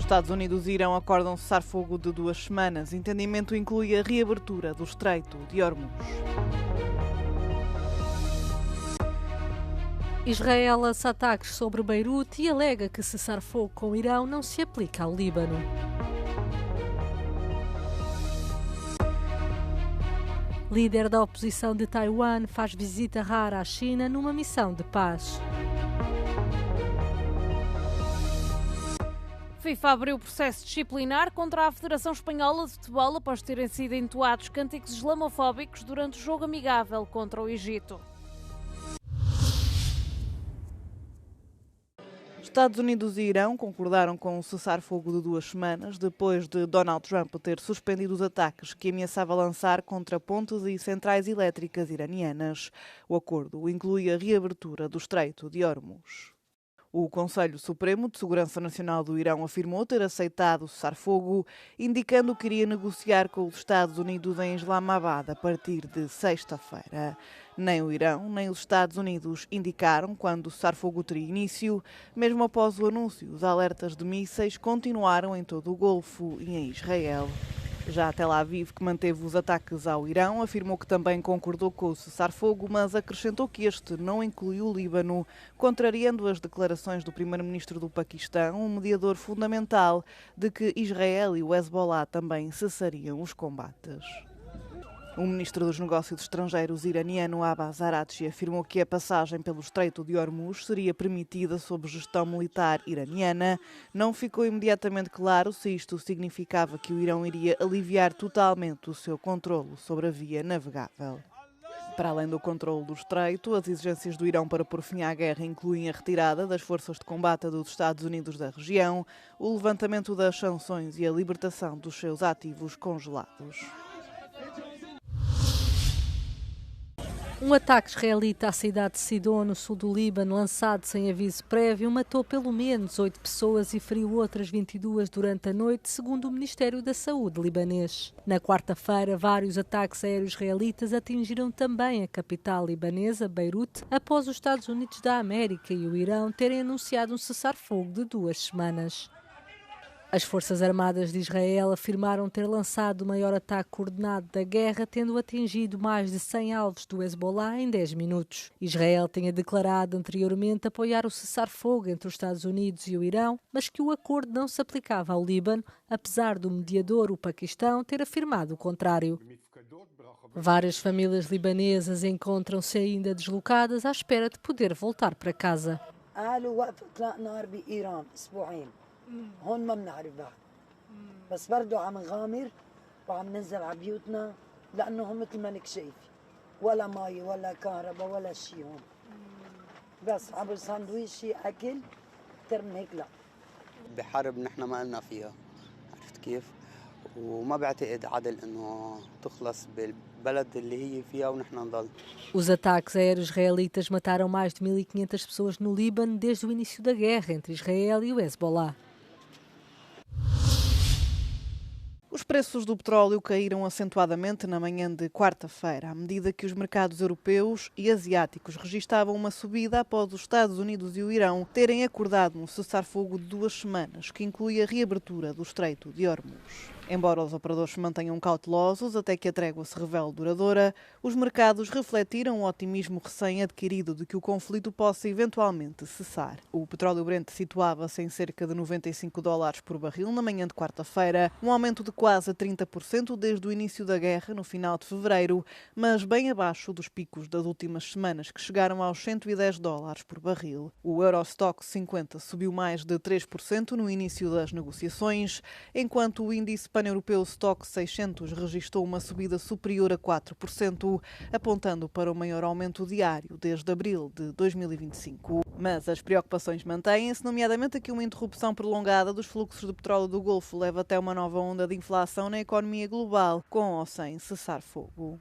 Estados Unidos e Irão acordam cessar-fogo de 2 semanas. O entendimento inclui a reabertura do Estreito de Hormuz. Israel lança ataques sobre Beirute e alega que cessar-fogo com o Irão não se aplica ao Líbano. Líder da oposição de Taiwan faz visita rara à China numa missão de paz. FIFA abriu processo disciplinar contra a Federação Espanhola de Futebol após terem sido entoados cânticos islamofóbicos durante o jogo amigável contra o Egito. Estados Unidos e Irão concordaram com o cessar-fogo de 2 semanas, depois de Donald Trump ter suspendido os ataques que ameaçava lançar contra pontes e centrais elétricas iranianas. O acordo inclui a reabertura do Estreito de Hormuz. O Conselho Supremo de Segurança Nacional do Irão afirmou ter aceitado o cessar-fogo, indicando que iria negociar com os Estados Unidos em Islamabad a partir de sexta-feira. Nem o Irão, nem os Estados Unidos indicaram quando o cessar-fogo teria início. Mesmo após o anúncio, os alertas de mísseis continuaram em todo o Golfo e em Israel. Já Tel Aviv, que manteve os ataques ao Irão, afirmou que também concordou com o cessar-fogo, mas acrescentou que este não incluiu o Líbano, contrariando as declarações do primeiro-ministro do Paquistão, um mediador fundamental de que Israel e o Hezbollah também cessariam os combates. O ministro dos Negócios Estrangeiros iraniano Abbas Araghchi afirmou que a passagem pelo Estreito de Hormuz seria permitida sob gestão militar iraniana. Não ficou imediatamente claro se isto significava que o Irão iria aliviar totalmente o seu controlo sobre a via navegável. Para além do controle do Estreito, as exigências do Irão para pôr fim à guerra incluem a retirada das forças de combate dos Estados Unidos da região, o levantamento das sanções e a libertação dos seus ativos congelados. Um ataque israelita à cidade de Sidon, no sul do Líbano, lançado sem aviso prévio, matou pelo menos 8 pessoas e feriu outras 22 durante a noite, segundo o Ministério da Saúde libanês. Na quarta-feira, vários ataques aéreos israelitas atingiram também a capital libanesa, Beirute, após os Estados Unidos da América e o Irão terem anunciado um cessar-fogo de 2 semanas. As Forças Armadas de Israel afirmaram ter lançado o maior ataque coordenado da guerra, tendo atingido mais de 100 alvos do Hezbollah em 10 minutos. Israel tinha declarado anteriormente apoiar o cessar-fogo entre os Estados Unidos e o Irão, mas que o acordo não se aplicava ao Líbano, apesar do mediador, o Paquistão, ter afirmado o contrário. Várias famílias libanesas encontram-se ainda deslocadas à espera de poder voltar para casa. هون ما بنعرف بعد بس برضو عم نغامر وعم ننزل على بيوتنا لانه مثل ما انك شايفي ولا مي ولا كهرباء ولا شيء هون بس عبر ساندويش اكل اكثر من هيك لا بحرب نحن ما لنا فيها عرفت كيف وما بعتقد عدل انه تخلص بالبلد اللي هي فيها ونحن نضل. Os ataques aéreos israelitas mataram mais de 1.500 pessoas no Líbano desde o início da guerra entre Israel e o Hezbollah. Os preços do petróleo caíram acentuadamente na manhã de quarta-feira, à medida que os mercados europeus e asiáticos registavam uma subida após os Estados Unidos e o Irão terem acordado um cessar-fogo de 2 semanas, que inclui a reabertura do Estreito de Hormuz. Embora os operadores se mantenham cautelosos até que a trégua se revele duradoura, os mercados refletiram o otimismo recém-adquirido de que o conflito possa eventualmente cessar. O petróleo Brent situava-se em cerca de $95 por barril na manhã de quarta-feira, um aumento de quase 30% desde o início da guerra, no final de fevereiro, mas bem abaixo dos picos das últimas semanas, que chegaram aos $110 por barril. O Eurostoxx 50 subiu mais de 3% no início das negociações, enquanto o índice pan-europeu Stoxx 600 registrou uma subida superior a 4%, apontando para o maior aumento diário desde abril de 2025. Mas as preocupações mantêm-se, nomeadamente que uma interrupção prolongada dos fluxos de petróleo do Golfo leva até uma nova onda de inflação na economia global, com ou sem cessar-fogo.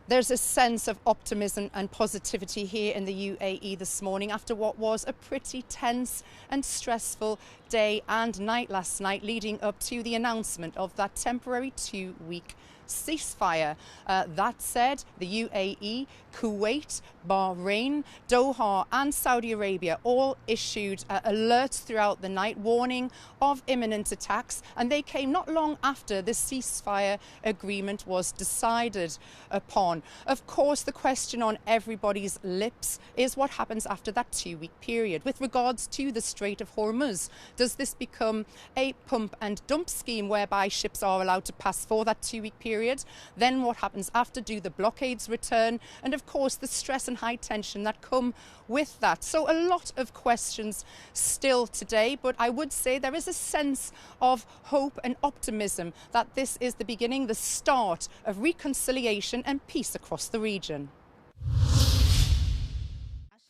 There's a sense of optimism and positivity here in the UAE this morning after what was a pretty tense and stressful day and night last night leading up to the announcement of that temporary 2-week ceasefire. That said, the UAE, Kuwait, Bahrain, Doha and Saudi Arabia all issued alerts throughout the night warning of imminent attacks, and they came not long after the ceasefire agreement was decided upon. Of course, the question on everybody's lips is what happens after that 2-week period. With regards to the Strait of Hormuz, does this become a pump and dump scheme whereby ships are allowed to pass for that 2-week period? Then what happens after? Do the blockades return? And of course, the stress and high tension that come with that. So a lot of questions still today, but I would say there is a sense of hope and optimism that this is the beginning, the start of reconciliation and peace across the region.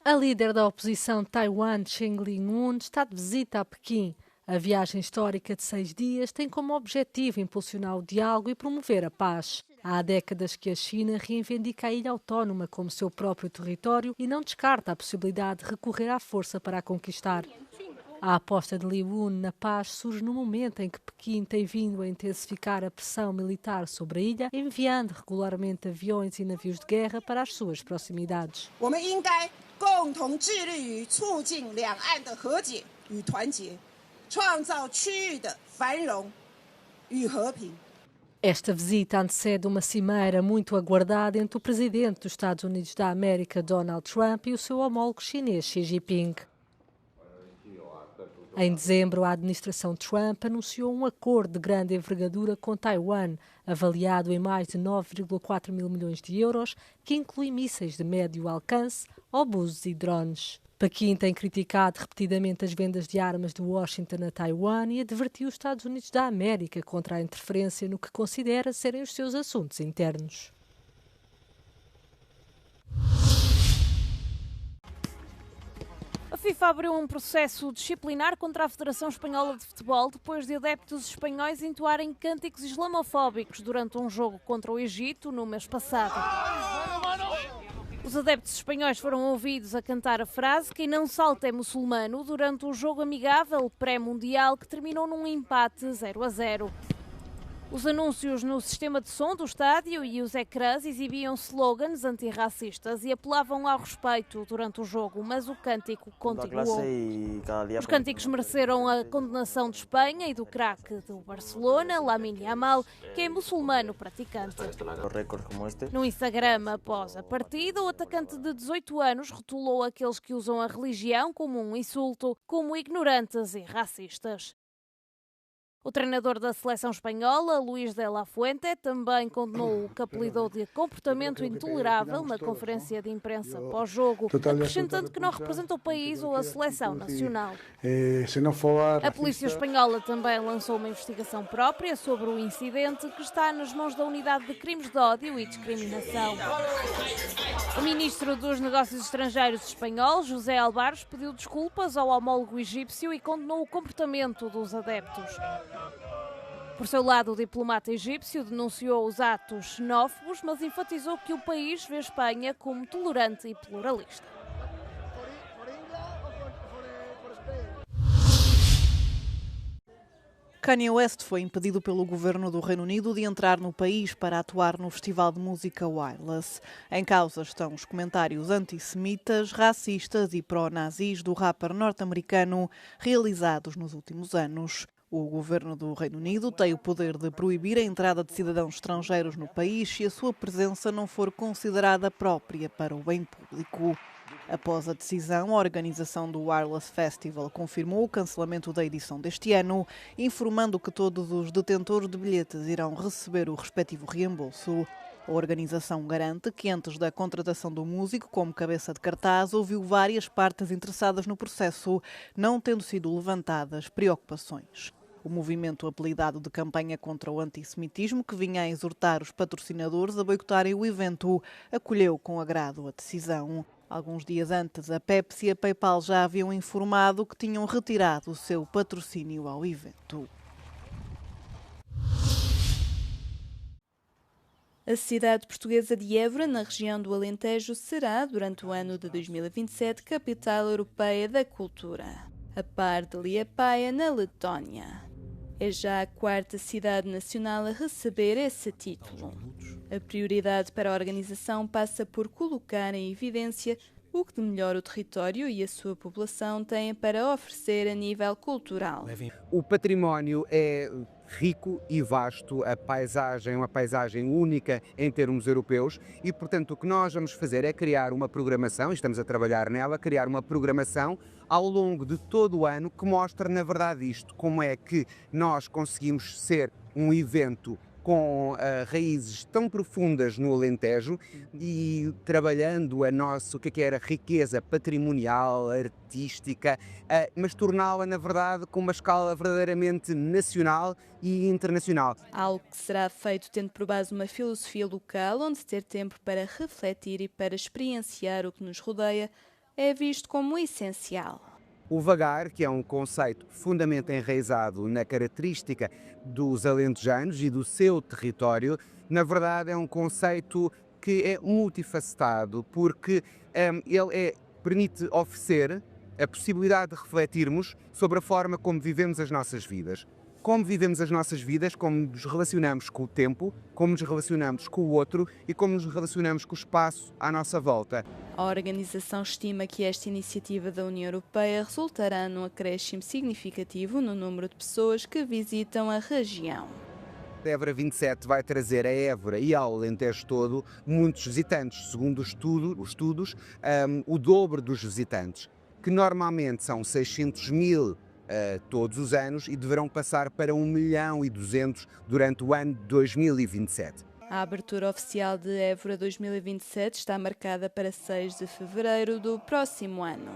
A líder da oposição Taiwan, Tseng Ling-un, está de visita a Pequim. A viagem histórica de 6 dias tem como objetivo impulsionar o diálogo e promover a paz. Há décadas que a China reivindica a ilha autónoma como seu próprio território e não descarta a possibilidade de recorrer à força para a conquistar. A aposta de Li-un na paz surge no momento em que Pequim tem vindo a intensificar a pressão militar sobre a ilha, enviando regularmente aviões e navios de guerra para as suas proximidades. Esta visita antecede uma cimeira muito aguardada entre o presidente dos Estados Unidos da América, Donald Trump, e o seu homólogo chinês, Xi Jinping. Em dezembro, a administração Trump anunciou um acordo de grande envergadura com Taiwan, avaliado em mais de 9,4 mil milhões de euros, que inclui mísseis de médio alcance, obuses e drones. Pequim tem criticado repetidamente as vendas de armas de Washington a Taiwan e advertiu os Estados Unidos da América contra a interferência no que considera serem os seus assuntos internos. A FIFA abriu um processo disciplinar contra a Federação Espanhola de Futebol depois de adeptos espanhóis entoarem cânticos islamofóbicos durante um jogo contra o Egito no mês passado. Os adeptos espanhóis foram ouvidos a cantar a frase "Quem não salta é muçulmano" durante o jogo amigável pré-mundial que terminou num empate 0-0. Os anúncios no sistema de som do estádio e os ecrãs exibiam slogans antirracistas e apelavam ao respeito durante o jogo, mas o cântico continuou. Os cânticos mereceram a condenação de Espanha e do craque do Barcelona, Lamine Yamal, que é muçulmano praticante. No Instagram, após a partida, o atacante de 18 anos rotulou aqueles que usam a religião como um insulto, como ignorantes e racistas. O treinador da seleção espanhola, Luís de la Fuente, também condenou o que apelidou de comportamento intolerável na conferência de imprensa pós-jogo, acrescentando que não representa o país ou a seleção nacional. A polícia espanhola também lançou uma investigação própria sobre o incidente, que está nas mãos da Unidade de Crimes de Ódio e Discriminação. O ministro dos Negócios Estrangeiros espanhol, José Álvares, pediu desculpas ao homólogo egípcio e condenou o comportamento dos adeptos. Por seu lado, o diplomata egípcio denunciou os atos xenófobos, mas enfatizou que o país vê Espanha como tolerante e pluralista. Kanye West foi impedido pelo governo do Reino Unido de entrar no país para atuar no festival de música Wireless. Em causa estão os comentários antissemitas, racistas e pró-nazis do rapper norte-americano realizados nos últimos anos. O governo do Reino Unido tem o poder de proibir a entrada de cidadãos estrangeiros no país se a sua presença não for considerada própria para o bem público. Após a decisão, a organização do Wireless Festival confirmou o cancelamento da edição deste ano, informando que todos os detentores de bilhetes irão receber o respectivo reembolso. A organização garante que antes da contratação do músico como cabeça de cartaz, ouviu várias partes interessadas no processo, não tendo sido levantadas preocupações. O movimento apelidado de campanha contra o antissemitismo, que vinha a exortar os patrocinadores a boicotarem o evento, acolheu com agrado a decisão. Alguns dias antes, a Pepsi e a PayPal já haviam informado que tinham retirado o seu patrocínio ao evento. A cidade portuguesa de Évora, na região do Alentejo, será, durante o ano de 2027, capital europeia da cultura, a par de Liepaja, na Letónia. É já a quarta cidade nacional a receber esse título. A prioridade para a organização passa por colocar em evidência o que de melhor o território e a sua população têm para oferecer a nível cultural. O património é rico e vasto, a paisagem é uma paisagem única em termos europeus e, portanto, o que nós vamos fazer é criar uma programação, e estamos a trabalhar nela, criar uma programação ao longo de todo o ano que mostra, na verdade, isto, como é que nós conseguimos ser um evento com raízes tão profundas no Alentejo e trabalhando a nossa, o que era riqueza patrimonial, artística, mas torná-la, na verdade, com uma escala verdadeiramente nacional e internacional. Algo que será feito tendo por base uma filosofia local, onde ter tempo para refletir e para experienciar o que nos rodeia é visto como essencial. O vagar, que é um conceito fundamentalmente enraizado na característica dos alentejanos e do seu território, na verdade é um conceito que é multifacetado, porque ele permite oferecer a possibilidade de refletirmos sobre a forma como vivemos as nossas vidas. Como vivemos as nossas vidas, como nos relacionamos com o tempo, como nos relacionamos com o outro e como nos relacionamos com o espaço à nossa volta. A organização estima que esta iniciativa da União Europeia resultará num acréscimo significativo no número de pessoas que visitam a região. A Évora 27 vai trazer a Évora e ao Alentejo todo muitos visitantes, segundo os estudos, o dobro dos visitantes, que normalmente são 600.000 todos os anos e deverão passar para 1.200.000 durante o ano de 2027. A abertura oficial de Évora 2027 está marcada para 6 de fevereiro do próximo ano.